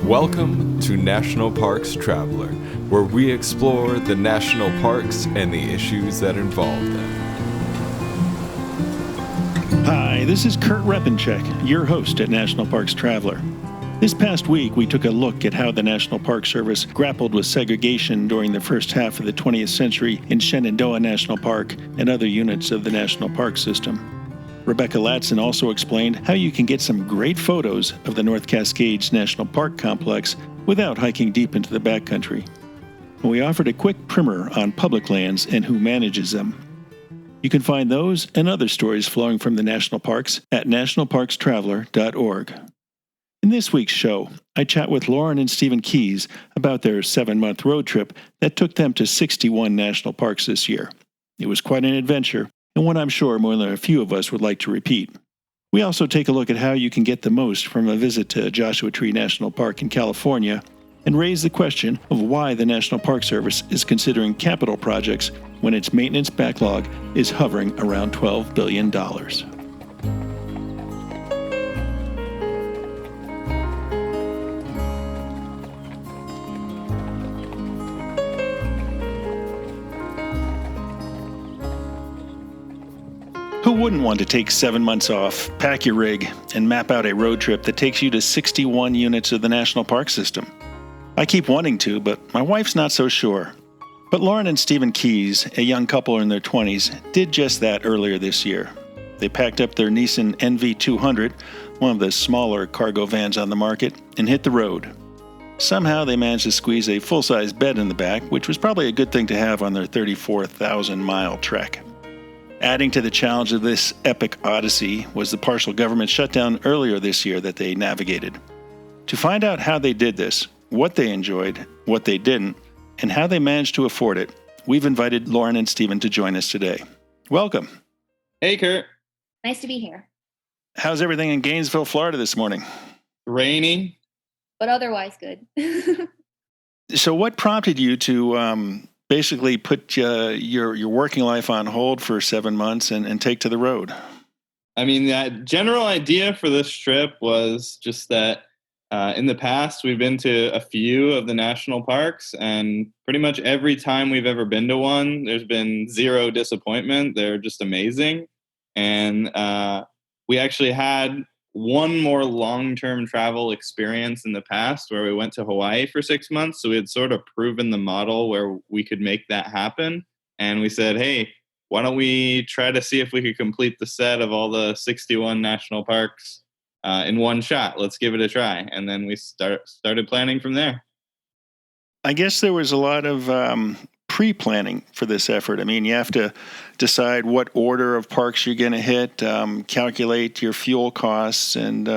Welcome to National Parks Traveler, where we explore the national parks and the issues that involve them. Hi, this is Kurt Repenchek, your host at National Parks Traveler. This past week, we took a look at how the National Park Service grappled with segregation during the first half of the 20th century in Shenandoah National Park and other units of the National Park System. Rebecca Latson also explained how you can get some great photos of the North Cascades National Park Complex without hiking deep into the backcountry. We offered a quick primer on public lands and who manages them. You can find those and other stories flowing from the national parks at nationalparkstraveler.org. In this week's show, I chat with Lauren and Stephen Keys about their 7-month road trip that took them to 61 national parks this year. It was quite an adventure, and one I'm sure more than a few of us would like to repeat. We also take a look at how you can get the most from a visit to Joshua Tree National Park in California and raise the question of why the National Park Service is considering capital projects when its maintenance backlog is hovering around $12 billion. Who wouldn't want to take 7 months off, pack your rig, and map out a road trip that takes you to 61 units of the National Park System? I keep wanting to, but my wife's not so sure. But Lauren and Stephen Keys, a young couple in their 20s, did just that earlier this year. They packed up their Nissan NV200, one of the smaller cargo vans on the market, and hit the road. Somehow they managed to squeeze a full-size bed in the back, which was probably a good thing to have on their 34,000-mile trek. Adding to the challenge of this epic odyssey was the partial government shutdown earlier this year that they navigated. To find out how they did this, what they enjoyed, what they didn't, and how they managed to afford it, we've invited Lauren and Stephen to join us today. Welcome. Hey, Kurt. Nice to be here. How's everything in Gainesville, Florida this morning? Rainy. But otherwise good. So what prompted you to basically put your working life on hold for 7 months and take to the road? I mean, the general idea for this trip was just that in the past, we've been to a few of the national parks, and pretty much every time we've ever been to one, there's been zero disappointment. They're just amazing. And we actually had one more long-term travel experience in the past where we went to Hawaii for 6 months. So we had sort of proven the model where we could make that happen. And we said, hey, why don't we try to see if we could complete the set of all the 61 national parks in one shot? Let's give it a try. And then we started planning from there. I guess there was a lot of pre-planning for this effort. I mean, you have to decide what order of parks you're going to hit, calculate your fuel costs, and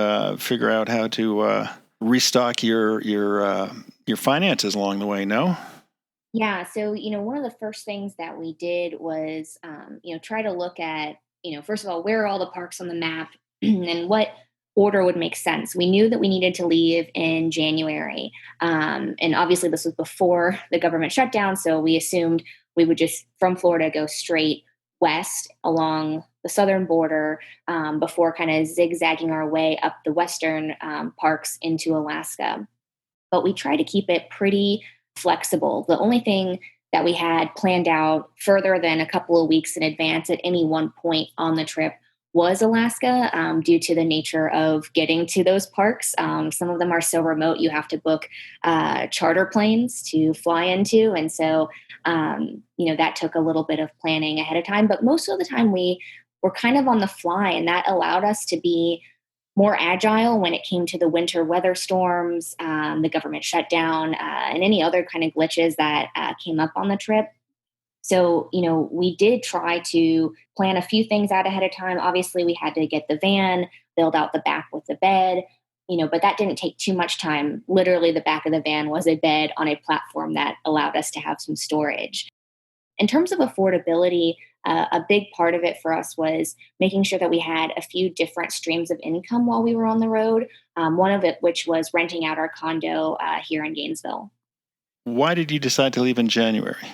figure out how to restock your finances along the way. No? Yeah. So, one of the first things that we did was, try to look at, first of all, where are all the parks on the map and what order would make sense. We knew that we needed to leave in January. And obviously this was before the government shutdown. So we assumed we would just from Florida go straight west along the southern border before kind of zigzagging our way up the western parks into Alaska. But we tried to keep it pretty flexible. The only thing that we had planned out further than a couple of weeks in advance at any one point on the trip was Alaska, due to the nature of getting to those parks. Some of them are so remote, you have to book charter planes to fly into. And so, that took a little bit of planning ahead of time. But most of the time we were kind of on the fly, and that allowed us to be more agile when it came to the winter weather storms, the government shutdown, and any other kind of glitches that came up on the trip. So, we did try to plan a few things out ahead of time. Obviously, we had to get the van, build out the back with the bed, but that didn't take too much time. Literally, the back of the van was a bed on a platform that allowed us to have some storage. In terms of affordability, a big part of it for us was making sure that we had a few different streams of income while we were on the road. One of it, which was renting out our condo here in Gainesville. Why did you decide to leave in January?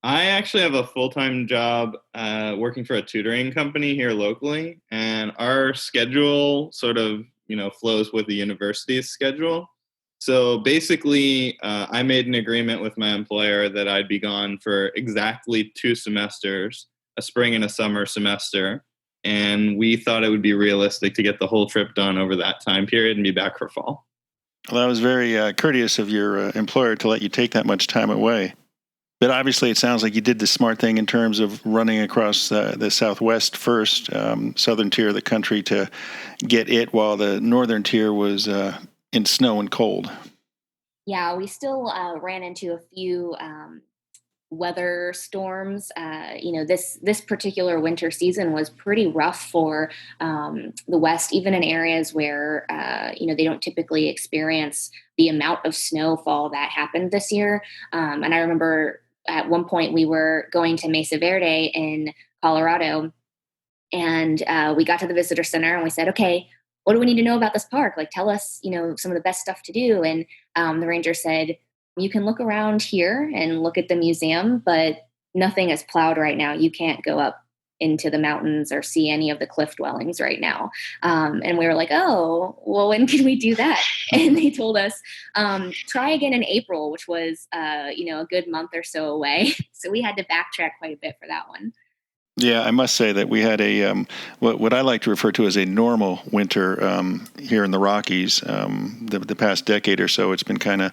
I actually have a full-time job working for a tutoring company here locally, and our schedule sort of flows with the university's schedule. So basically, I made an agreement with my employer that I'd be gone for exactly 2 semesters, a spring and a summer semester. And we thought it would be realistic to get the whole trip done over that time period and be back for fall. Well, that was very courteous of your employer to let you take that much time away. But obviously, it sounds like you did the smart thing in terms of running across the southwest first, southern tier of the country to get it, while the northern tier was in snow and cold. Yeah, we still ran into a few weather storms. This particular winter season was pretty rough for the West, even in areas where they don't typically experience the amount of snowfall that happened this year. And I remember at one point we were going to Mesa Verde in Colorado, and we got to the visitor center and we said, okay, what do we need to know about this park? Like, tell us, some of the best stuff to do. And the ranger said, you can look around here and look at the museum, but nothing is plowed right now. You can't go up into the mountains or see any of the cliff dwellings right now. And we were like, oh, well, when can we do that? And they told us, try again in April, which was, a good month or so away. So we had to backtrack quite a bit for that one. Yeah, I must say that we had a what I like to refer to as a normal winter here in the Rockies. The past decade or so, it's been kind of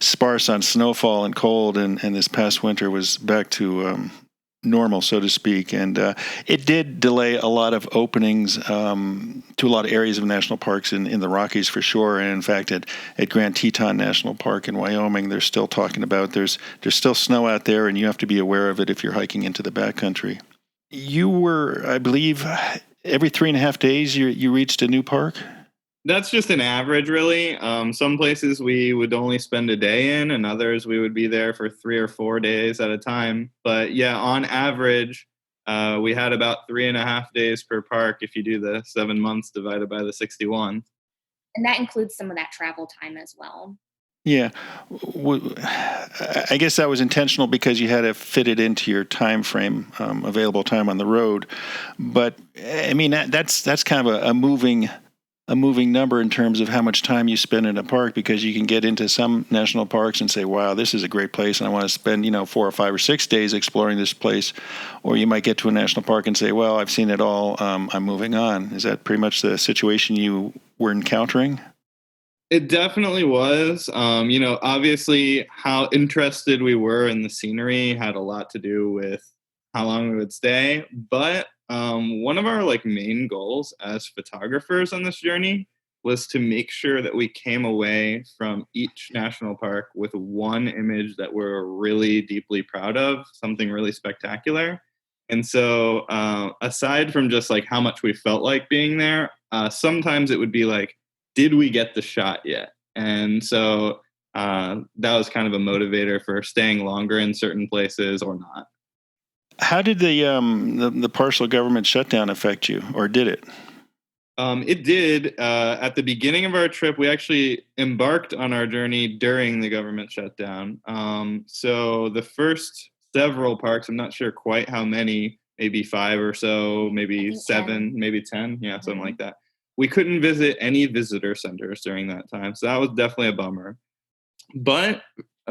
sparse on snowfall and cold, and this past winter was back to normal, so to speak. And it did delay a lot of openings to a lot of areas of national parks in the Rockies for sure. And in fact, at Grand Teton National Park in Wyoming, they're still talking about there's still snow out there, and you have to be aware of it if you're hiking into the backcountry. You were, I believe, every 3.5 days you reached a new park? That's just an average, really. Some places we would only spend a day in, and others we would be there for 3 or 4 days at a time. But yeah, on average, we had about 3.5 days per park if you do the 7 months divided by the 61. And that includes some of that travel time as well. Yeah. I guess that was intentional because you had to fit it into your time frame, available time on the road. But I mean, that's kind of a moving number in terms of how much time you spend in a park, because you can get into some national parks and say, wow, this is a great place and I want to spend 4 or 5 or 6 days exploring this place. Or you might get to a national park and say, well, I've seen it all, I'm moving on. Is that pretty much the situation you were encountering? It definitely was. Obviously how interested we were in the scenery had a lot to do with how long we would stay. But one of our main goals as photographers on this journey was to make sure that we came away from each national park with one image that we're really deeply proud of, something really spectacular. And so aside from just how much we felt like being there, sometimes it would be did we get the shot yet? And so that was kind of a motivator for staying longer in certain places or not. How did the partial government shutdown affect you, or did it? It did. At the beginning of our trip, we actually embarked on our journey during the government shutdown. So the first several parks, I'm not sure quite how many, maybe 5 or so, maybe 7, 10. maybe 10, yeah, something like that. We couldn't visit any visitor centers during that time, so that was definitely a bummer. But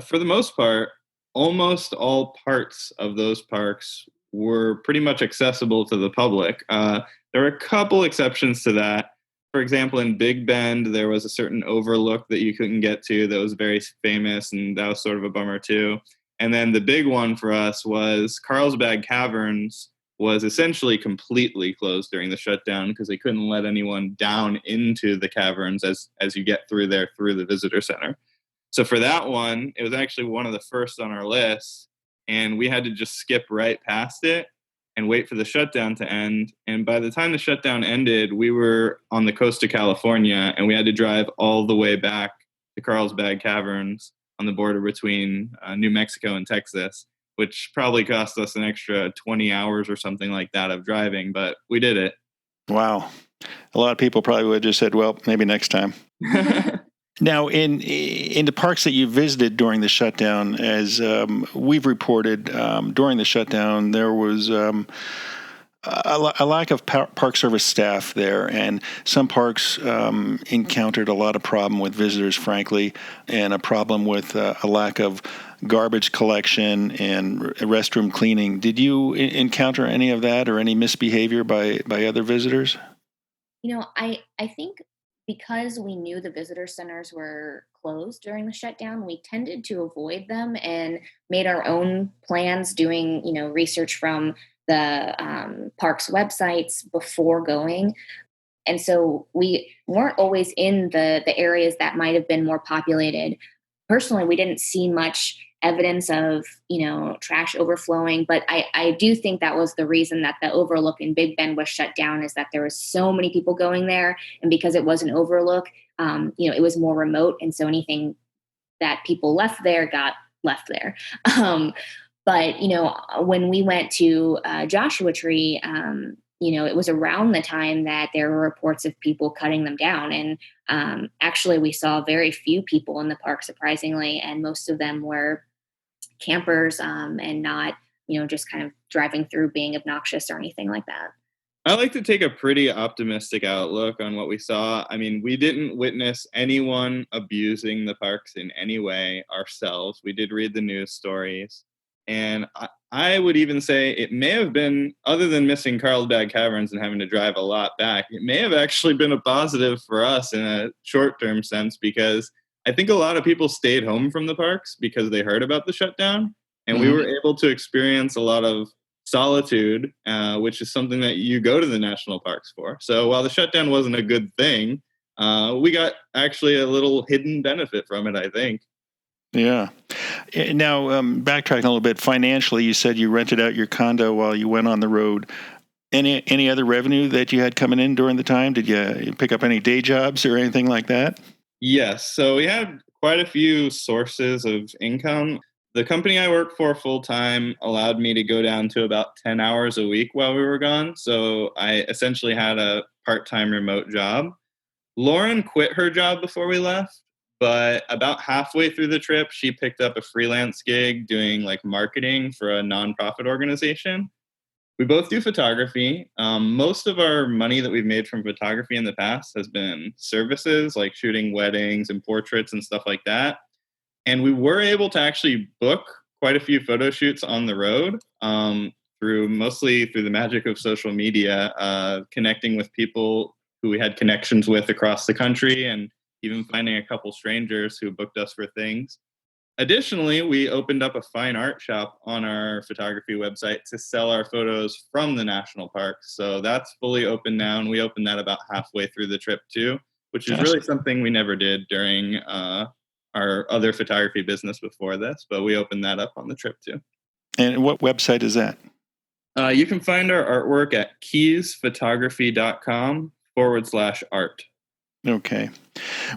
for the most part, almost all parts of those parks were pretty much accessible to the public. There were a couple exceptions to that. For example, in Big Bend, there was a certain overlook that you couldn't get to that was very famous, and that was sort of a bummer too. And then the big one for us was Carlsbad Caverns was essentially completely closed during the shutdown because they couldn't let anyone down into the caverns as you get through there through the visitor center. So for that one, it was actually one of the first on our list, and we had to just skip right past it and wait for the shutdown to end. And by the time the shutdown ended, we were on the coast of California, and we had to drive all the way back to Carlsbad Caverns on the border between New Mexico and Texas, which probably cost us an extra 20 hours or something like that of driving, but we did it. Wow. A lot of people probably would have just said, well, maybe next time. Now, in the parks that you visited during the shutdown, as we've reported, during the shutdown, there was a lack of Park Service staff there, and some parks encountered a lot of problem with visitors, frankly, and a problem with a lack of garbage collection and restroom cleaning. Did you encounter any of that or any misbehavior by other visitors? I think because we knew the visitor centers were closed during the shutdown, we tended to avoid them and made our own plans, doing research from the parks websites before going. And so we weren't always in the areas that might have been more populated. Personally, we didn't see much evidence of trash overflowing, but I do think that was the reason that the overlook in Big Bend was shut down, is that there was so many people going there, and because it was an overlook, it was more remote, and so anything that people left there got left there. But when we went to Joshua Tree, it was around the time that there were reports of people cutting them down. And actually, we saw very few people in the park, surprisingly, and most of them were campers and not, just kind of driving through being obnoxious or anything like that. I like to take a pretty optimistic outlook on what we saw. I mean, we didn't witness anyone abusing the parks in any way ourselves. We did read the news stories. And I would even say it may have been, other than missing Carlsbad Caverns and having to drive a lot back, it may have actually been a positive for us in a short-term sense, because I think a lot of people stayed home from the parks because they heard about the shutdown. And we were able to experience a lot of solitude, which is something that you go to the national parks for. So while the shutdown wasn't a good thing, we got actually a little hidden benefit from it, I think. Yeah. Now, backtracking a little bit, financially, you said you rented out your condo while you went on the road. Any other revenue that you had coming in during the time? Did you pick up any day jobs or anything like that? Yes. So we had quite a few sources of income. The company I work for full time allowed me to go down to about 10 hours a week while we were gone. So I essentially had a part-time remote job. Lauren quit her job before we left, but about halfway through the trip, she picked up a freelance gig doing like marketing for a nonprofit organization. We both do photography. Most of our money that we've made from photography in the past has been services like shooting weddings and portraits and stuff like that. And we were able to actually book quite a few photo shoots on the road, mostly through the magic of social media, connecting with people who we had connections with across the country, and even finding a couple strangers who booked us for things. Additionally, we opened up a fine art shop on our photography website to sell our photos from the national parks. So that's fully open now, and we opened that about halfway through the trip too, which is really something we never did during our other photography business before this, but we opened that up on the trip too. And what website is that? You can find our artwork at keysphotography.com/art. Okay.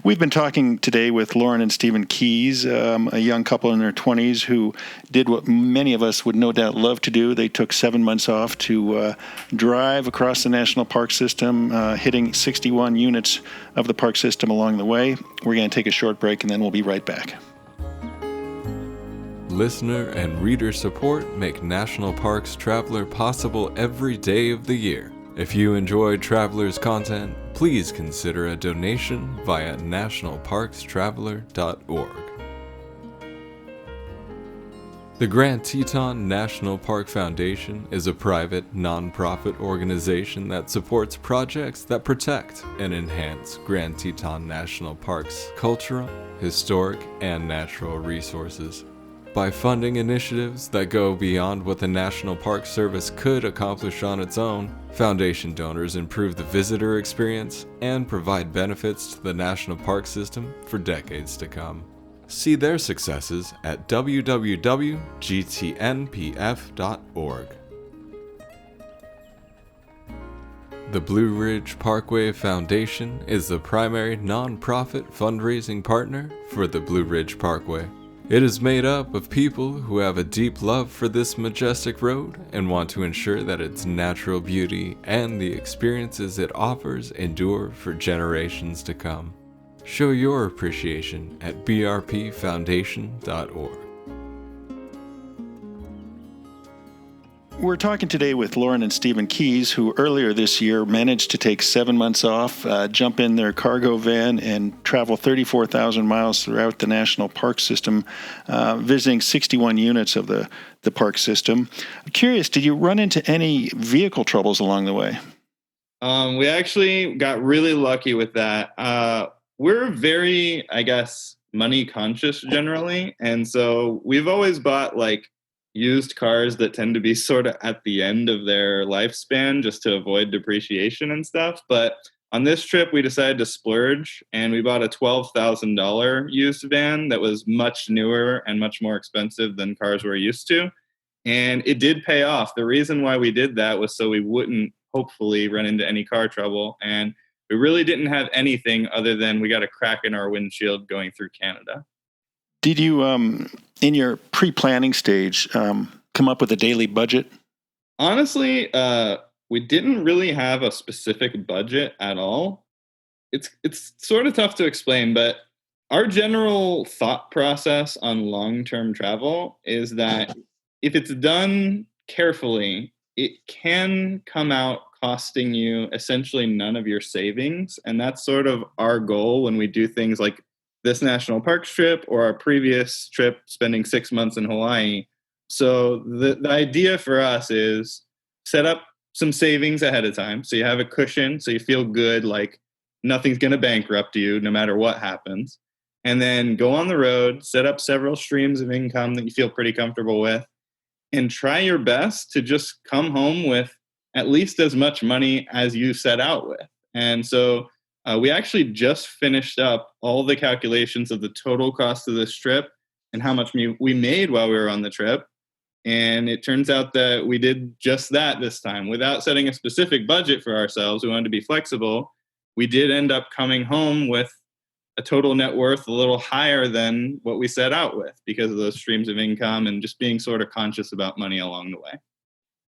We've been talking today with Lauren and Stephen Keys, a young couple in their 20s who did what many of us would no doubt love to do. They took 7 months off to drive across the national park system, hitting 61 units of the park system along the way. We're going to take a short break, and then we'll be right back. Listener and reader support make National Parks Traveler possible every day of the year. If you enjoy Traveler's content, please consider a donation via nationalparkstraveler.org. The Grand Teton National Park Foundation is a private, nonprofit organization that supports projects that protect and enhance Grand Teton National Park's cultural, historic, and natural resources. By funding initiatives that go beyond what the National Park Service could accomplish on its own, Foundation donors improve the visitor experience and provide benefits to the National Park System for decades to come. See their successes at www.gtnpf.org. The Blue Ridge Parkway Foundation is the primary nonprofit fundraising partner for the Blue Ridge Parkway. It is made up of people who have a deep love for this majestic road and want to ensure that its natural beauty and the experiences it offers endure for generations to come. Show your appreciation at brpfoundation.org. We're talking today with Lauren and Stephen Keys, who earlier this year managed to take 7 months off, jump in their cargo van, and travel 34,000 miles throughout the national park system, visiting 61 units of the park system. I'm curious, did you run into any vehicle troubles along the way? We actually got really lucky with that. We're very, I guess, money conscious generally. And so we've always bought like used cars that tend to be sort of at the end of their lifespan just to avoid depreciation and stuff. But on this trip, we decided to splurge and we bought a $12,000 used van that was much newer and much more expensive than cars we're used to. And it did pay off. The reason why we did that was so we wouldn't hopefully run into any car trouble. And we really didn't have anything other than we got a crack in our windshield going through Canada. Did you, in your pre-planning stage, come up with a daily budget? Honestly, we didn't really have a specific budget at all. It's sort of tough to explain, but our general thought process on long-term travel is that if it's done carefully, it can come out costing you essentially none of your savings. And that's sort of our goal when we do things like this national parks trip or our previous trip spending 6 months in Hawaii. So the idea for us is set up some savings ahead of time so you have a cushion, so you feel good, like nothing's going to bankrupt you no matter what happens. And then go on the road, set up several streams of income that you feel pretty comfortable with, and try your best to just come home with at least as much money as you set out with. And so we actually just finished up all the calculations of the total cost of this trip and how much we made while we were on the trip. And it turns out that we did just that this time. Without setting a specific budget for ourselves, we wanted to be flexible. We did end up coming home with a total net worth a little higher than what we set out with because of those streams of income and just being sort of conscious about money along the way.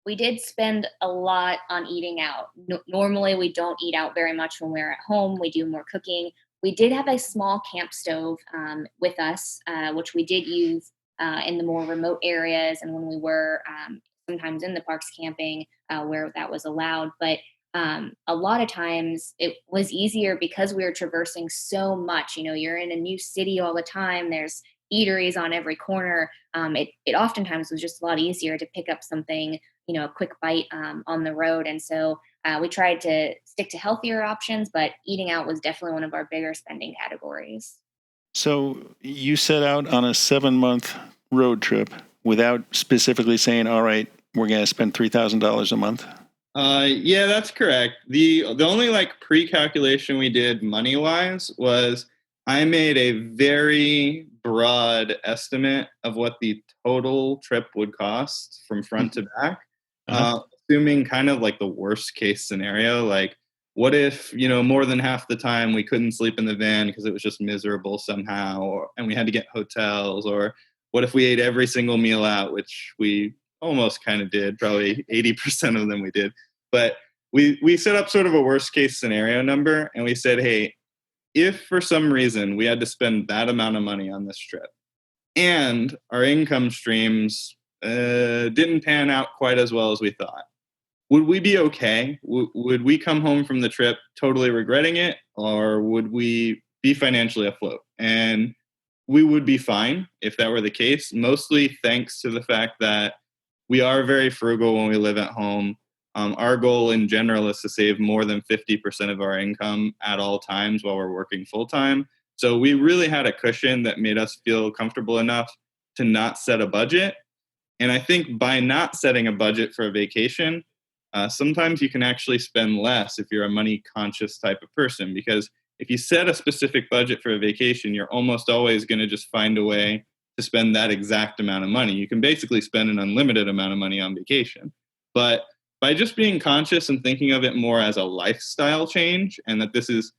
We did spend a lot on eating out. Normally, we don't eat out very much when we're at home. We do more cooking. We did have a small camp stove with us, which we did use in the more remote areas and when we were sometimes in the parks camping where that was allowed. But a lot of times it was easier because we were traversing so much. You know, you're in a new city all the time. There's eateries on every corner. It oftentimes was just a lot easier to pick up something, you know, a quick bite on the road. And so we tried to stick to healthier options, but eating out was definitely one of our bigger spending categories. So you set out on a 7-month road trip without specifically saying, all right, we're going to spend $3,000 a month? Yeah, that's correct. The only like pre-calculation we did money-wise was I made a very broad estimate of what the total trip would cost from front to back, assuming kind of like the worst case scenario. Like, what if, you know, more than half the time we couldn't sleep in the van because it was just miserable somehow, and we had to get hotels? Or what if we ate every single meal out, which we almost kind of did, probably 80% of them we did. But we set up sort of a worst case scenario number, and we said, hey, if for some reason we had to spend that amount of money on this trip and our income streams didn't pan out quite as well as we thought, would we be okay? Would we come home from the trip totally regretting it, or would we be financially afloat? And we would be fine if that were the case, mostly thanks to the fact that we are very frugal when we live at home. Our goal in general is to save more than 50% of our income at all times while we're working full time. So we really had a cushion that made us feel comfortable enough to not set a budget. And I think by not setting a budget for a vacation, sometimes you can actually spend less if you're a money conscious type of person, because if you set a specific budget for a vacation, you're almost always going to just find a way to spend that exact amount of money. You can basically spend an unlimited amount of money on vacation. But by just being conscious and thinking of it more as a lifestyle change and that this is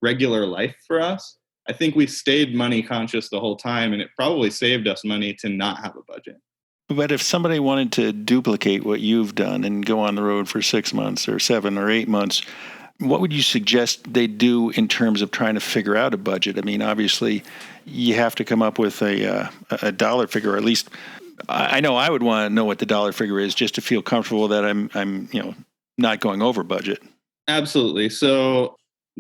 regular life for us, I think we stayed money conscious the whole time, and it probably saved us money to not have a budget. But if somebody wanted to duplicate what you've done and go on the road for 6 months or 7 or 8 months, what would you suggest they do in terms of trying to figure out a budget? I mean, obviously, you have to come up with a dollar figure, or at least I know I would want to know what the dollar figure is just to feel comfortable that I'm not going over budget. Absolutely. So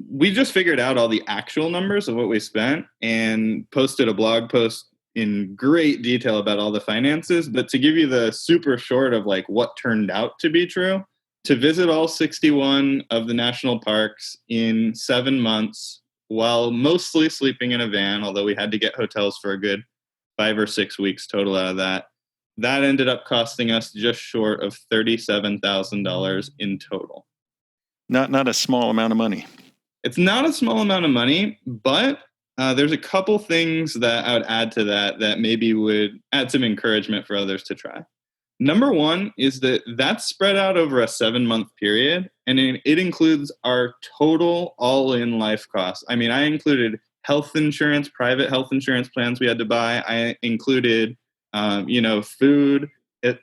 we just figured out all the actual numbers of what we spent and posted a blog post in great detail about all the finances. But to give you the super short of like what turned out to be true, to visit all 61 of the national parks in 7 months while mostly sleeping in a van, although we had to get hotels for a good 5 or 6 weeks total out of that. That ended up costing us just short of $37,000 in total. Not a small amount of money. It's not a small amount of money, but there's a couple things that I would add to that maybe would add some encouragement for others to try. Number one is that that's spread out over a 7-month period, and it includes our total all-in life costs. I mean, I included health insurance, private health insurance plans we had to buy. I included, food,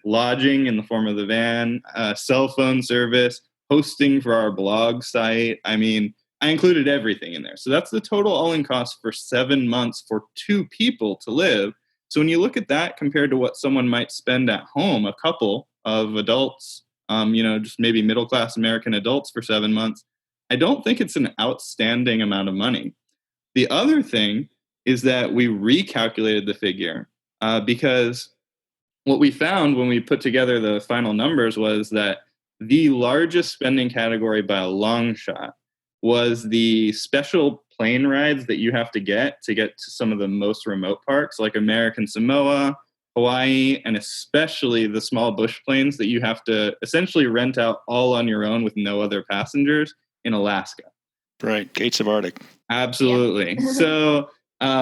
lodging in the form of the van, cell phone service, hosting for our blog site. I mean, I included everything in there. So that's the total all-in cost for 7 months for 2 people to live. So when you look at that compared to what someone might spend at home, a couple of adults, just maybe middle-class American adults for 7 months, I don't think it's an outstanding amount of money. The other thing is that we recalculated the figure because what we found when we put together the final numbers was that the largest spending category by a long shot was the special plane rides that you have to get to some of the most remote parks, like American Samoa, Hawaii, and especially the small bush planes that you have to essentially rent out all on your own with no other passengers in Alaska. Right. Gates of Arctic. Absolutely. Yeah. So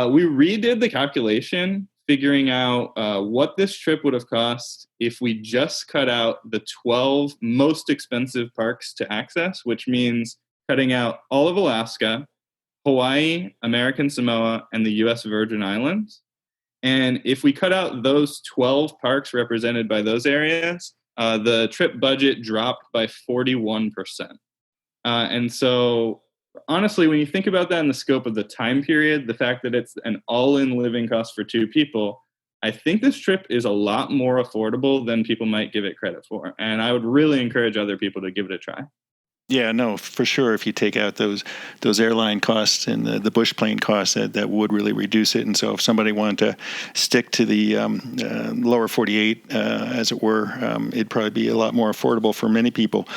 we redid the calculation, figuring out what this trip would have cost if we just cut out the 12 most expensive parks to access, which means cutting out all of Alaska, Hawaii, American Samoa, and the U.S. Virgin Islands. And if we cut out those 12 parks represented by those areas, the trip budget dropped by 41%. And so, honestly, when you think about that in the scope of the time period, the fact that it's an all-in living cost for 2 people, I think this trip is a lot more affordable than people might give it credit for. And I would really encourage other people to give it a try. Yeah, no, for sure. If you take out those airline costs and the bush plane costs, that would really reduce it. And so, if somebody wanted to stick to the lower 48, as it were, it'd probably be a lot more affordable for many people.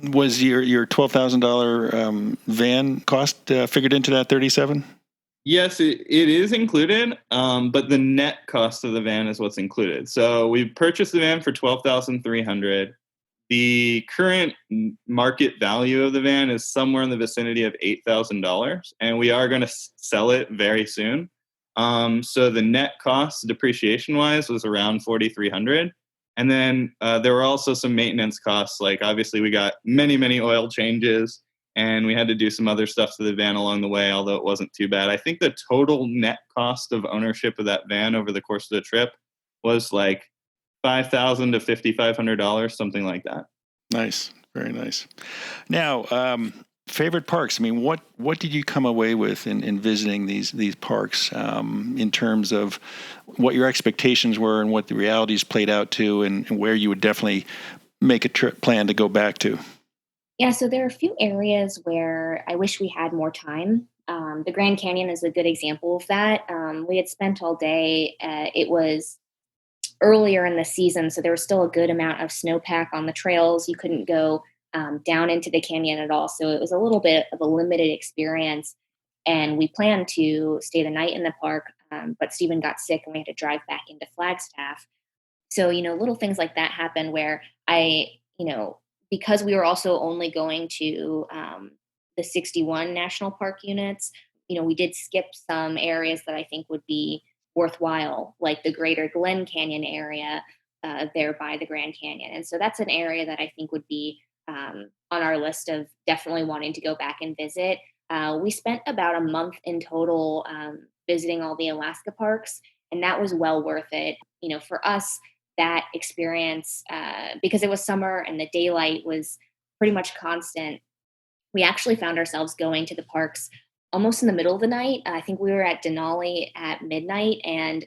Was your $12,000 van cost figured into that 37? Yes, it is included, but the net cost of the van is what's included. So we purchased the van for $12,300. The current market value of the van is somewhere in the vicinity of $8,000, and we are going to sell it very soon. So the net cost, depreciation-wise, was around $4,300. And then there were also some maintenance costs. Like, obviously, we got many, many oil changes, and we had to do some other stuff to the van along the way, although it wasn't too bad. I think the total net cost of ownership of that van over the course of the trip was like $5,000 to $5,500, something like that. Nice. Very nice. Now, favorite parks. I mean, what did you come away with in visiting these parks in terms of what your expectations were and what the realities played out to, and where you would definitely make a trip plan to go back to? Yeah, so there are a few areas where I wish we had more time. The Grand Canyon is a good example of that. We had spent all day. It was earlier in the season, so there was still a good amount of snowpack on the trails. You couldn't go down into the canyon at all, so it was a little bit of a limited experience. And we planned to stay the night in the park, but Stephen got sick and we had to drive back into Flagstaff. So, little things like that happen where because we were also only going to the 61 national park units, we did skip some areas that I think would be worthwhile, like the Greater Glen Canyon area there by the Grand Canyon. And so that's an area that I think would be on our list of definitely wanting to go back and visit. We spent about a month in total visiting all the Alaska parks, and that was well worth it. For us, that experience, because it was summer and the daylight was pretty much constant, we actually found ourselves going to the parks almost in the middle of the night. I think we were at Denali at midnight and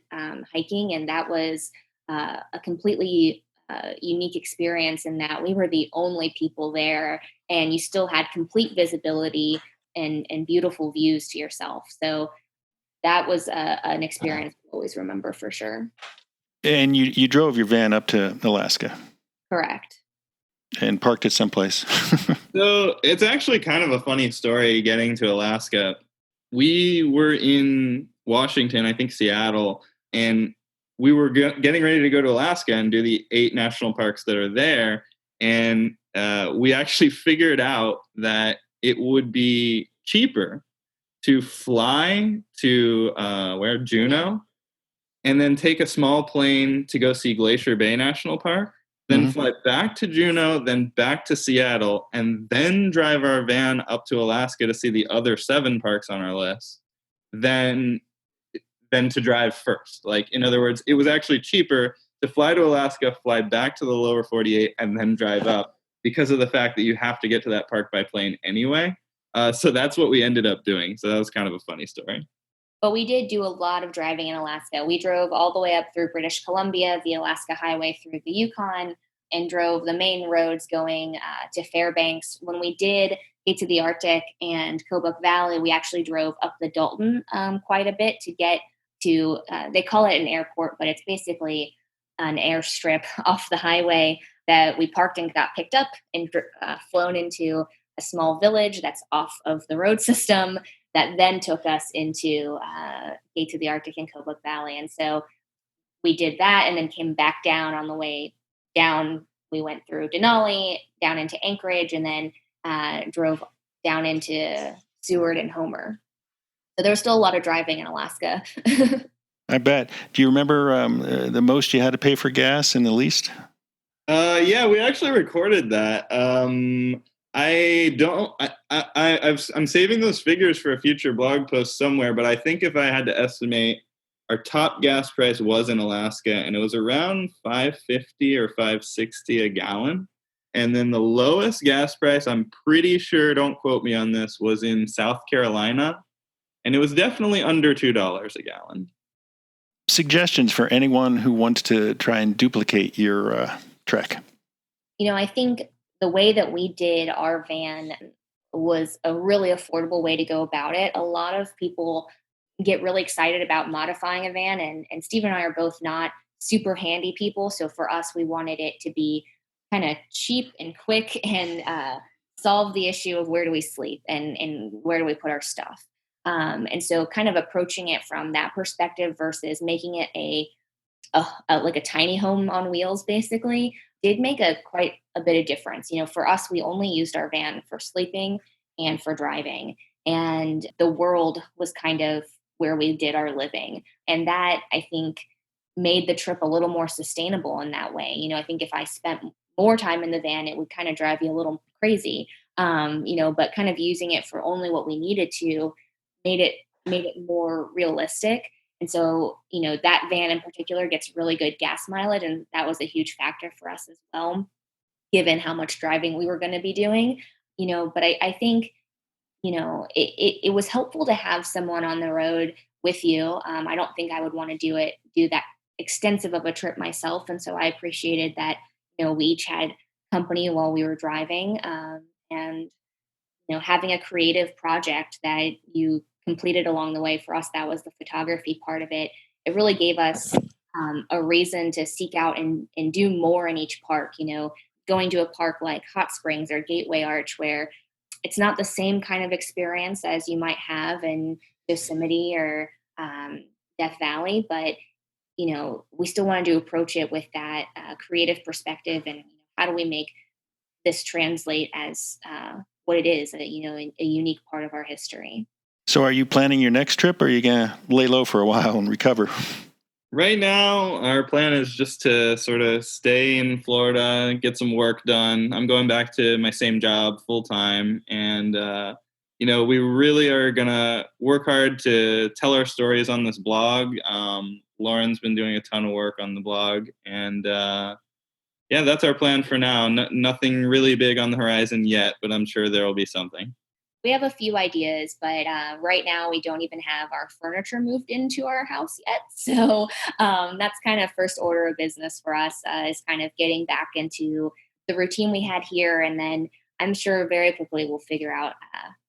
hiking, and that was a completely unique experience in that we were the only people there, and you still had complete visibility and beautiful views to yourself. So that was an experience I'll always remember for sure. And you drove your van up to Alaska Correct. and parked it someplace. So it's actually kind of a funny story getting to Alaska. We were in Washington, I think Seattle, and we were getting ready to go to Alaska and do the 8 national parks that are there. And we actually figured out that it would be cheaper to fly to where Juneau, and then take a small plane to go see Glacier Bay National Park, then fly back to Juneau, then back to Seattle, and then drive our van up to Alaska to see the other 7 parks on our list, than to drive first. Like, in other words, it was actually cheaper to fly to Alaska, fly back to the lower 48, and then drive up, because of the fact that you have to get to that park by plane anyway. So that's what we ended up doing. So that was kind of a funny story. But we did do a lot of driving in Alaska. We drove all the way up through British Columbia, the Alaska Highway through the Yukon, and drove the main roads going to Fairbanks. When we did get to the Arctic and Kobuk Valley, we actually drove up the Dalton quite a bit to get to, they call it an airport, but it's basically an airstrip off the highway that we parked and got picked up and flown into a small village that's off of the road system that then took us into Gate to the Arctic and Kobuk Valley. And so we did that and then came back down. On the way down, we went through Denali, down into Anchorage, and then drove down into Seward and Homer. So there was still a lot of driving in Alaska. I bet. Do you remember the most you had to pay for gas and the least? Yeah, we actually recorded that. I'm saving those figures for a future blog post somewhere, but I think if I had to estimate, our top gas price was in Alaska, and it was around $5.50 or $5.60 a gallon. And then the lowest gas price, I'm pretty sure, don't quote me on this, was in South Carolina, and it was definitely under $2 a gallon. Suggestions for anyone who wants to try and duplicate your trek? I think the way that we did our van was a really affordable way to go about it. A lot of people get really excited about modifying a van, and Steve and I are both not super handy people. So for us, we wanted it to be kind of cheap and quick and solve the issue of where do we sleep and where do we put our stuff. And so kind of approaching it from that perspective versus making it like a tiny home on wheels, basically, did make quite a bit of difference. For us, we only used our van for sleeping and for driving, and the world was kind of where we did our living. And that, I think, made the trip a little more sustainable in that way. I think if I spent more time in the van, it would kind of drive you a little crazy. But kind of using it for only what we needed to made it more realistic. And so, that van in particular gets really good gas mileage. And that was a huge factor for us as well, given how much driving we were going to be doing. But I think, it was helpful to have someone on the road with you. I don't think I would want to do that extensive of a trip myself. And so I appreciated that, we each had company while we were driving, and, having a creative project that you completed along the way. For us, that was the photography part of it. It really gave us a reason to seek out and do more in each park. Going to a park like Hot Springs or Gateway Arch, where it's not the same kind of experience as you might have in Yosemite or Death Valley, but we still wanted to approach it with that creative perspective, and how do we make this translate as what it is, a unique part of our history. So are you planning your next trip, or are you going to lay low for a while and recover? Right now, our plan is just to sort of stay in Florida, get some work done. I'm going back to my same job full time. And, we really are going to work hard to tell our stories on this blog. Lauren's been doing a ton of work on the blog. And, that's our plan for now. Nothing really big on the horizon yet, but I'm sure there will be something. We have a few ideas, but right now we don't even have our furniture moved into our house yet. So that's kind of first order of business for us, is kind of getting back into the routine we had here. And then I'm sure very quickly we'll figure out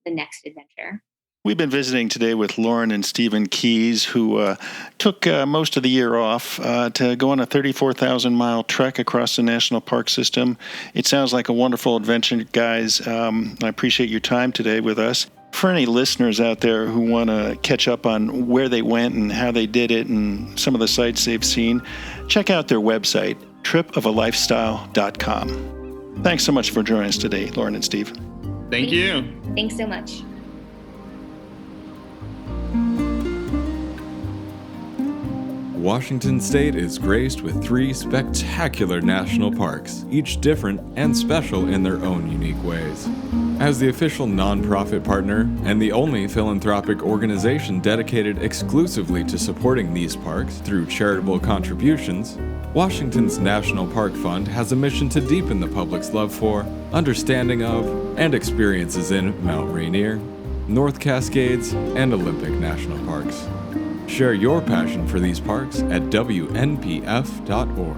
the next adventure. We've been visiting today with Lauren and Stephen Keys, who took most of the year off to go on a 34,000-mile trek across the national park system. It sounds like a wonderful adventure, guys. I appreciate your time today with us. For any listeners out there who want to catch up on where they went and how they did it and some of the sites they've seen, check out their website, tripofalifestyle.com. Thanks so much for joining us today, Lauren and Steve. Thank you. Thanks so much. Washington State is graced with 3 spectacular national parks, each different and special in their own unique ways. As the official nonprofit partner and the only philanthropic organization dedicated exclusively to supporting these parks through charitable contributions, Washington's National Park Fund has a mission to deepen the public's love for, understanding of, and experiences in Mount Rainier, North Cascades, and Olympic National Parks. Share your passion for these parks at WNPF.org.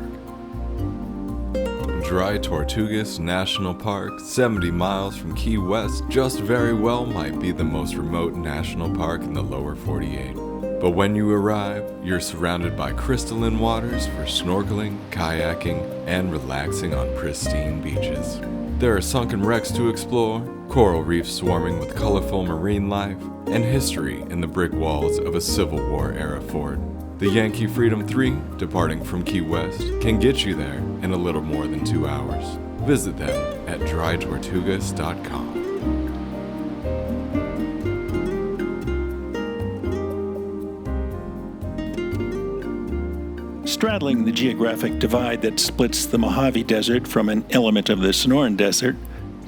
Dry Tortugas National Park, 70 miles from Key West, just very well might be the most remote national park in the lower 48. But when you arrive, you're surrounded by crystalline waters for snorkeling, kayaking, and relaxing on pristine beaches. There are sunken wrecks to explore, coral reefs swarming with colorful marine life, and history in the brick walls of a Civil War-era fort. The Yankee Freedom 3, departing from Key West, can get you there in a little more than 2 hours. Visit them at drytortugas.com. Straddling the geographic divide that splits the Mojave Desert from an element of the Sonoran Desert,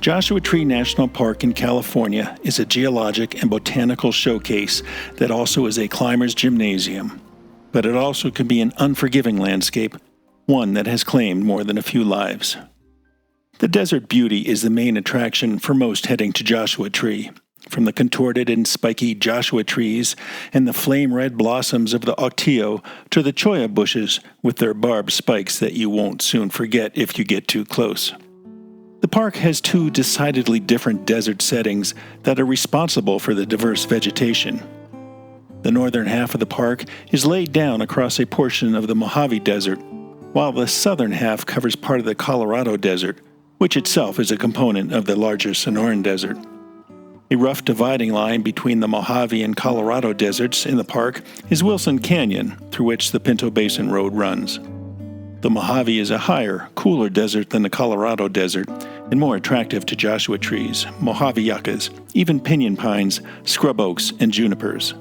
Joshua Tree National Park in California is a geologic and botanical showcase that also is a climber's gymnasium. But it also can be an unforgiving landscape, one that has claimed more than a few lives. The desert beauty is the main attraction for most heading to Joshua Tree. From the contorted and spiky Joshua trees and the flame-red blossoms of the Octio to the cholla bushes with their barbed spikes that you won't soon forget if you get too close. The park has 2 decidedly different desert settings that are responsible for the diverse vegetation. The northern half of the park is laid down across a portion of the Mojave Desert, while the southern half covers part of the Colorado Desert, which itself is a component of the larger Sonoran Desert. A rough dividing line between the Mojave and Colorado deserts in the park is Wilson Canyon, through which the Pinto Basin Road runs. The Mojave is a higher, cooler desert than the Colorado Desert, and more attractive to Joshua trees, Mojave yuccas, even pinyon pines, scrub oaks, and junipers.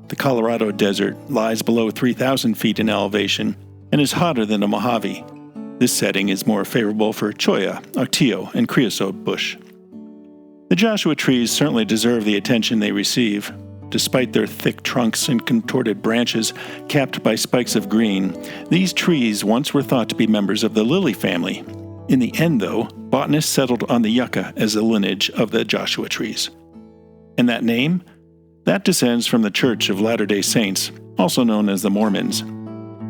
The Colorado Desert lies below 3,000 feet in elevation and is hotter than the Mojave. This setting is more favorable for cholla, octio, and creosote bush. The Joshua trees certainly deserve the attention they receive. Despite their thick trunks and contorted branches capped by spikes of green, these trees once were thought to be members of the lily family. In the end, though, botanists settled on the yucca as the lineage of the Joshua trees. And that name? That descends from the Church of Latter-day Saints, also known as the Mormons.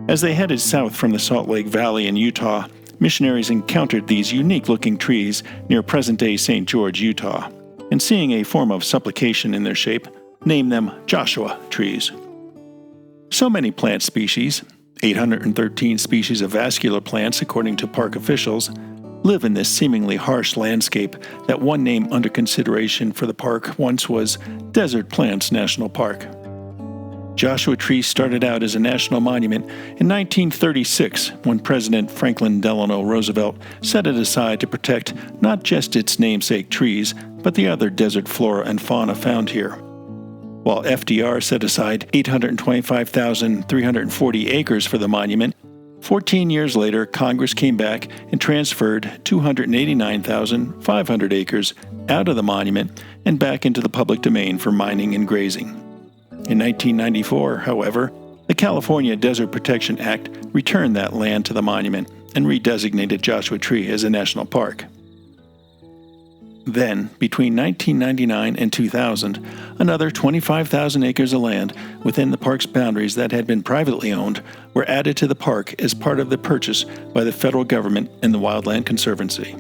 As they headed south from the Salt Lake Valley in Utah, missionaries encountered these unique-looking trees near present-day St. George, Utah, and seeing a form of supplication in their shape, named them Joshua trees. So many plant species, 813 species of vascular plants according to park officials, live in this seemingly harsh landscape that one name under consideration for the park once was Desert Plants National Park. Joshua Tree started out as a national monument in 1936 when President Franklin Delano Roosevelt set it aside to protect not just its namesake trees, but the other desert flora and fauna found here. While FDR set aside 825,340 acres for the monument, 14 years later, Congress came back and transferred 289,500 acres out of the monument and back into the public domain for mining and grazing. In 1994, however, the California Desert Protection Act returned that land to the monument and redesignated Joshua Tree as a national park. Then, between 1999 and 2000, another 25,000 acres of land within the park's boundaries that had been privately owned were added to the park as part of the purchase by the federal government and the Wildland Conservancy.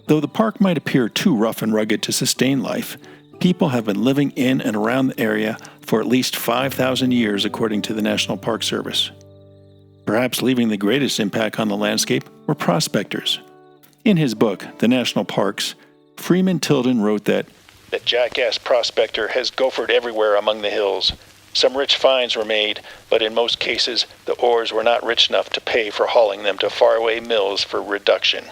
Though the park might appear too rough and rugged to sustain life, people have been living in and around the area for at least 5,000 years, according to the National Park Service. Perhaps leaving the greatest impact on the landscape were prospectors. In his book, The National Parks, Freeman Tilden wrote that jackass prospector has gophered everywhere among the hills. Some rich finds were made, but in most cases the ores were not rich enough to pay for hauling them to faraway mills for reduction.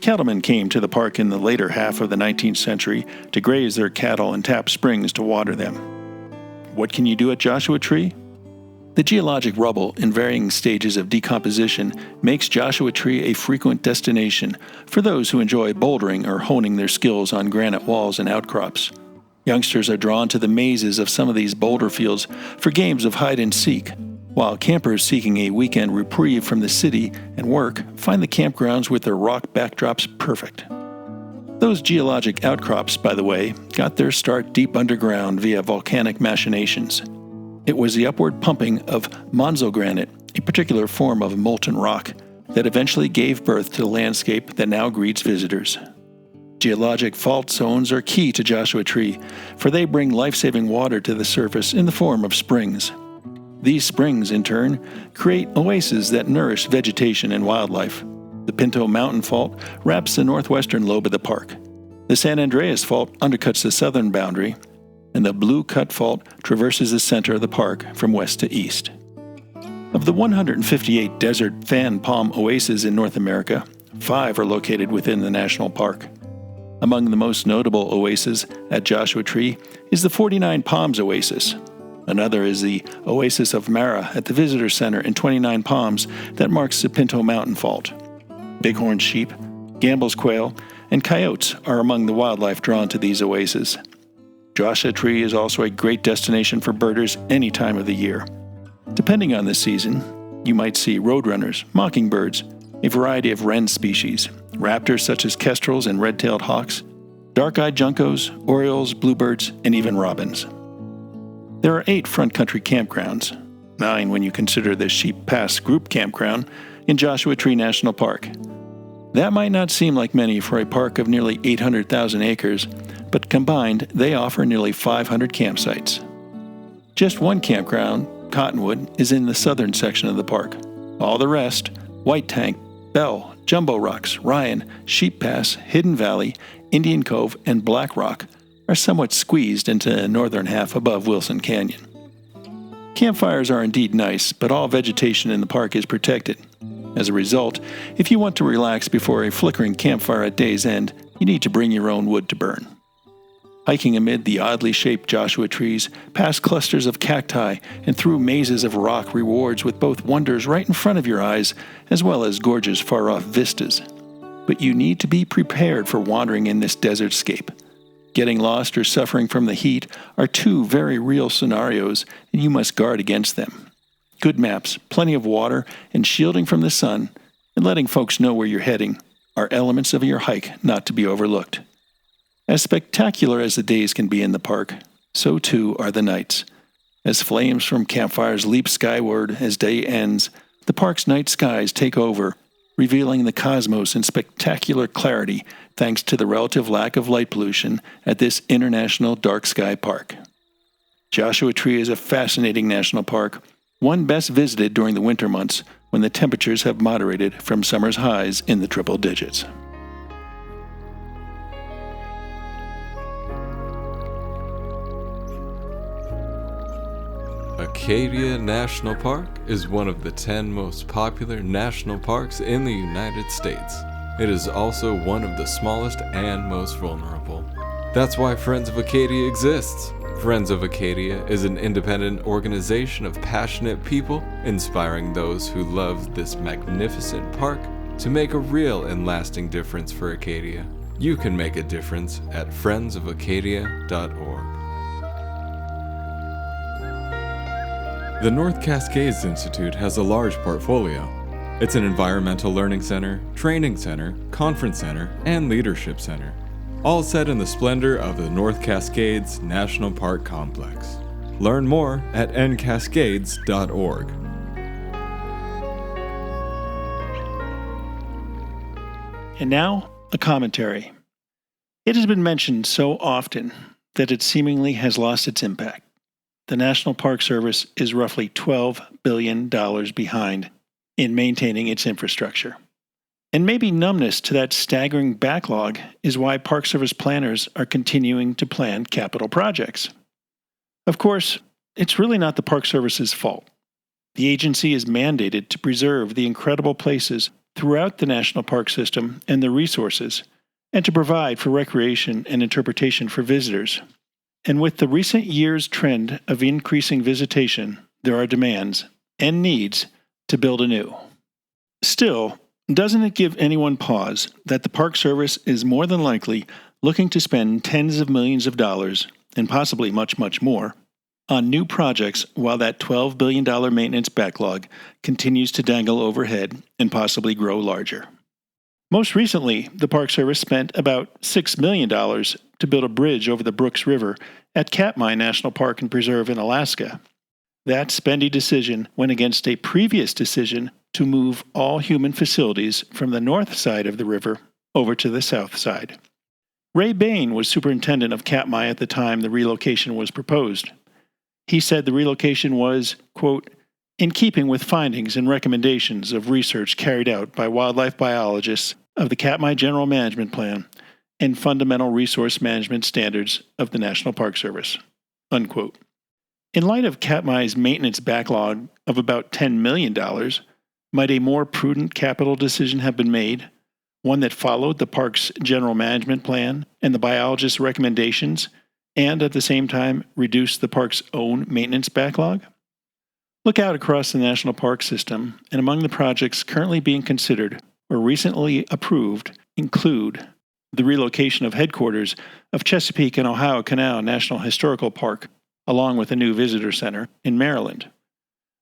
Cattlemen came to the park in the later half of the 19th century to graze their cattle and tap springs to water them. What can you do at Joshua Tree? The geologic rubble in varying stages of decomposition makes Joshua Tree a frequent destination for those who enjoy bouldering or honing their skills on granite walls and outcrops. Youngsters are drawn to the mazes of some of these boulder fields for games of hide and seek, while campers seeking a weekend reprieve from the city and work find the campgrounds with their rock backdrops perfect. Those geologic outcrops, by the way, got their start deep underground via volcanic machinations. It was the upward pumping of Monzo granite, a particular form of molten rock, that eventually gave birth to the landscape that now greets visitors. Geologic fault zones are key to Joshua Tree, for they bring life-saving water to the surface in the form of springs. These springs, in turn, create oases that nourish vegetation and wildlife. The Pinto Mountain Fault wraps the northwestern lobe of the park. The San Andreas Fault undercuts the southern boundary, and the Blue Cut Fault traverses the center of the park from west to east. Of the 158 desert fan palm oases in North America, 5 are located within the national park. Among the most notable oases at Joshua Tree is the 49 Palms Oasis. Another is the Oasis of Mara at the Visitor Center in 29 Palms that marks the Pinto Mountain Fault. Bighorn sheep, Gambel's quail, and coyotes are among the wildlife drawn to these oases. Joshua Tree is also a great destination for birders any time of the year. Depending on the season, you might see roadrunners, mockingbirds, a variety of wren species, raptors such as kestrels and red-tailed hawks, dark-eyed juncos, orioles, bluebirds, and even robins. There are 8 front country campgrounds, 9 when you consider the Sheep Pass group campground in Joshua Tree National Park. That might not seem like many for a park of nearly 800,000 acres, but combined, they offer nearly 500 campsites. Just one campground, Cottonwood, is in the southern section of the park. All the rest, White Tank, Bell, Jumbo Rocks, Ryan, Sheep Pass, Hidden Valley, Indian Cove, and Black Rock, are somewhat squeezed into the northern half above Wilson Canyon. Campfires are indeed nice, but all vegetation in the park is protected. As a result, if you want to relax before a flickering campfire at day's end, you need to bring your own wood to burn. Hiking amid the oddly shaped Joshua trees, past clusters of cacti, and through mazes of rock rewards with both wonders right in front of your eyes, as well as gorgeous far-off vistas. But you need to be prepared for wandering in this desertscape. Getting lost or suffering from the heat are 2 very real scenarios, and you must guard against them. Good maps, plenty of water, and shielding from the sun, and letting folks know where you're heading, are elements of your hike not to be overlooked. As spectacular as the days can be in the park, so too are the nights. As flames from campfires leap skyward as day ends, the park's night skies take over, revealing the cosmos in spectacular clarity thanks to the relative lack of light pollution at this international dark sky park. Joshua Tree is a fascinating national park, one best visited during the winter months when the temperatures have moderated from summer's highs in the triple digits. Acadia National Park is one of the 10 most popular national parks in the United States. It is also one of the smallest and most vulnerable. That's why Friends of Acadia exists. Friends of Acadia is an independent organization of passionate people inspiring those who love this magnificent park to make a real and lasting difference for Acadia. You can make a difference at friendsofacadia.org. The North Cascades Institute has a large portfolio. It's an environmental learning center, training center, conference center, and leadership center. all set in the splendor of the North Cascades National Park Complex. Learn more at ncascades.org. And now, a commentary. It has been mentioned so often that it seemingly has lost its impact. The National Park Service is roughly $12 billion behind in maintaining its infrastructure. And maybe numbness to that staggering backlog is why Park Service planners are continuing to plan capital projects. Of course, it's really not the Park Service's fault. The agency is mandated to preserve the incredible places throughout the national park system and their resources, and to provide for recreation and interpretation for visitors. And with the recent years' trend of increasing visitation, there are demands and needs to build anew. Still, doesn't it give anyone pause that the Park Service is more than likely looking to spend tens of millions of dollars, and possibly much, much more, on new projects while that $12 billion maintenance backlog continues to dangle overhead and possibly grow larger? Most recently, the Park Service spent about $6 million to build a bridge over the Brooks River at Katmai National Park and Preserve in Alaska. That spendy decision went against a previous decision to move all human facilities from the north side of the river over to the south side. Ray Bain was superintendent of Katmai at the time the relocation was proposed. He said the relocation was, quote, in keeping with findings and recommendations of research carried out by wildlife biologists of the Katmai General Management Plan and fundamental resource management standards of the National Park Service, unquote. In light of Katmai's maintenance backlog of about $10 million, might a more prudent capital decision have been made, one that followed the park's general management plan and the biologist's recommendations, and at the same time reduce the park's own maintenance backlog? Look out across the national park system, and among the projects currently being considered or recently approved include the relocation of headquarters of Chesapeake and Ohio Canal National Historical Park, along with a new visitor center in Maryland,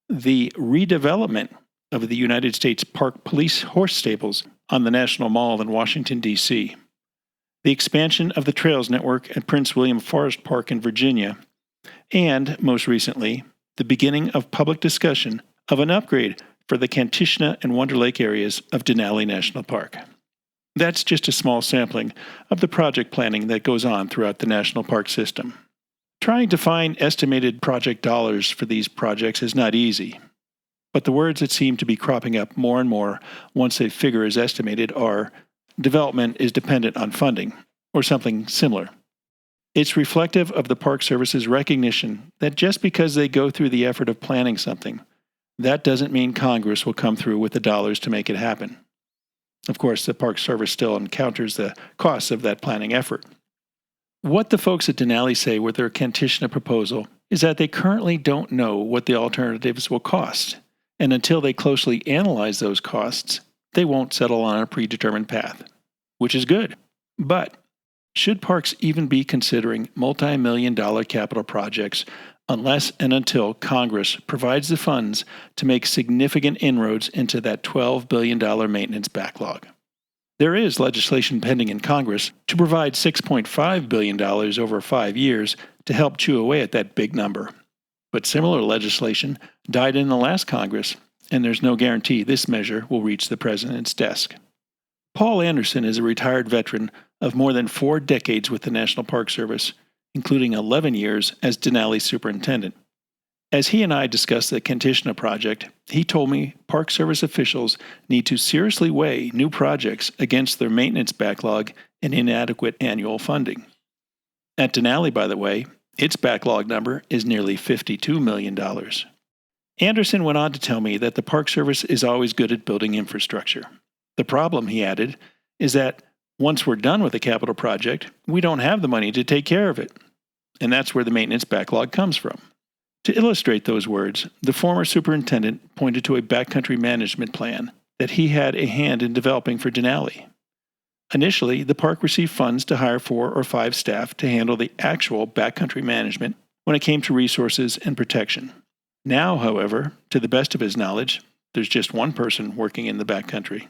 the redevelopment of the United States Park Police horse stables on the National Mall in Washington, D.C., the expansion of the Trails Network at Prince William Forest Park in Virginia, and, most recently, the beginning of public discussion of an upgrade for the Kantishna and Wonder Lake areas of Denali National Park. That's just a small sampling of the project planning that goes on throughout the national park system. Trying to find estimated project dollars for these projects is not easy, but the words that seem to be cropping up more and more once a figure is estimated are development is dependent on funding, or something similar. It's reflective of the Park Service's recognition that just because they go through the effort of planning something, that doesn't mean Congress will come through with the dollars to make it happen. Of course, the Park Service still encounters the costs of that planning effort. What the folks at Denali say with their Kantishna proposal is that they currently don't know what the alternatives will cost, and until they closely analyze those costs, they won't settle on a predetermined path, which is good. But should parks even be considering multi-million-dollar capital projects unless and until Congress provides the funds to make significant inroads into that $12 billion maintenance backlog? There is legislation pending in Congress to provide $6.5 billion over 5 years to help chew away at that big number. But similar legislation died in the last Congress, and there's no guarantee this measure will reach the president's desk. Paul Anderson is a retired veteran of more than 4 decades with the National Park Service, including 11 years as Denali superintendent. As he and I discussed the Kantishna project, he told me Park Service officials need to seriously weigh new projects against their maintenance backlog and inadequate annual funding. At Denali, by the way, its backlog number is nearly $52 million. Anderson went on to tell me that the Park Service is always good at building infrastructure. The problem, he added, is that once we're done with a capital project, we don't have the money to take care of it. And that's where the maintenance backlog comes from. To illustrate those words, the former superintendent pointed to a backcountry management plan that he had a hand in developing for Denali. Initially, the park received funds to hire 4 or 5 staff to handle the actual backcountry management when it came to resources and protection. Now, however, to the best of his knowledge, there's just one person working in the backcountry.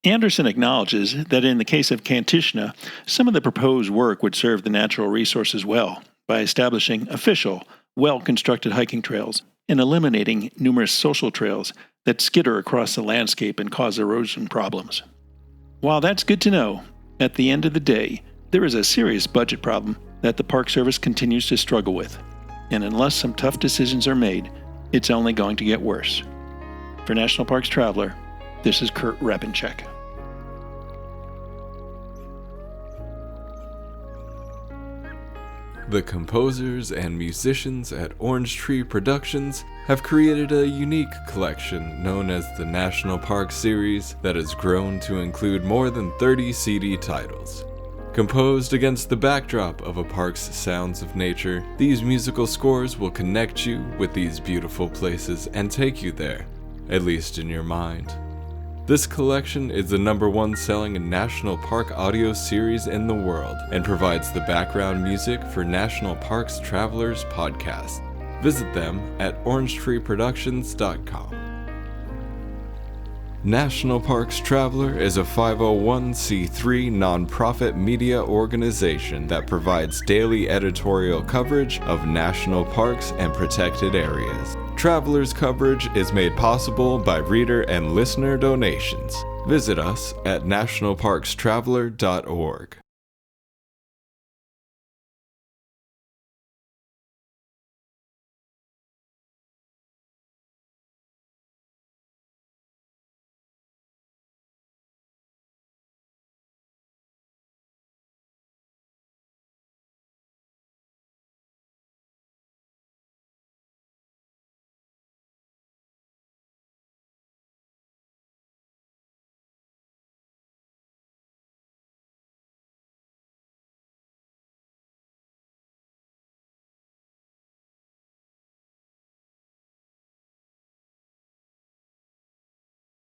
Anderson acknowledges that in the case of Kantishna, some of the proposed work would serve the natural resources well by establishing official, well-constructed hiking trails and eliminating numerous social trails that skitter across the landscape and cause erosion problems. While that's good to know, at the end of the day, there is a serious budget problem that the Park Service continues to struggle with, and unless some tough decisions are made, it's only going to get worse. For National Parks Traveler, this is Kurt Repenchek. The composers and musicians at Orange Tree Productions have created a unique collection known as the National Park Series that has grown to include more than 30 CD titles. Composed against the backdrop of a park's sounds of nature, these musical scores will connect you with these beautiful places and take you there, at least in your mind. This collection is the #1 selling National Park audio series in the world and provides the background music for National Parks Travelers podcast. Visit them at orangetreeproductions.com. National Parks Traveler is a 501c3 nonprofit media organization that provides daily editorial coverage of national parks and protected areas. Traveler's coverage is made possible by reader and listener donations. Visit us at nationalparkstraveler.org.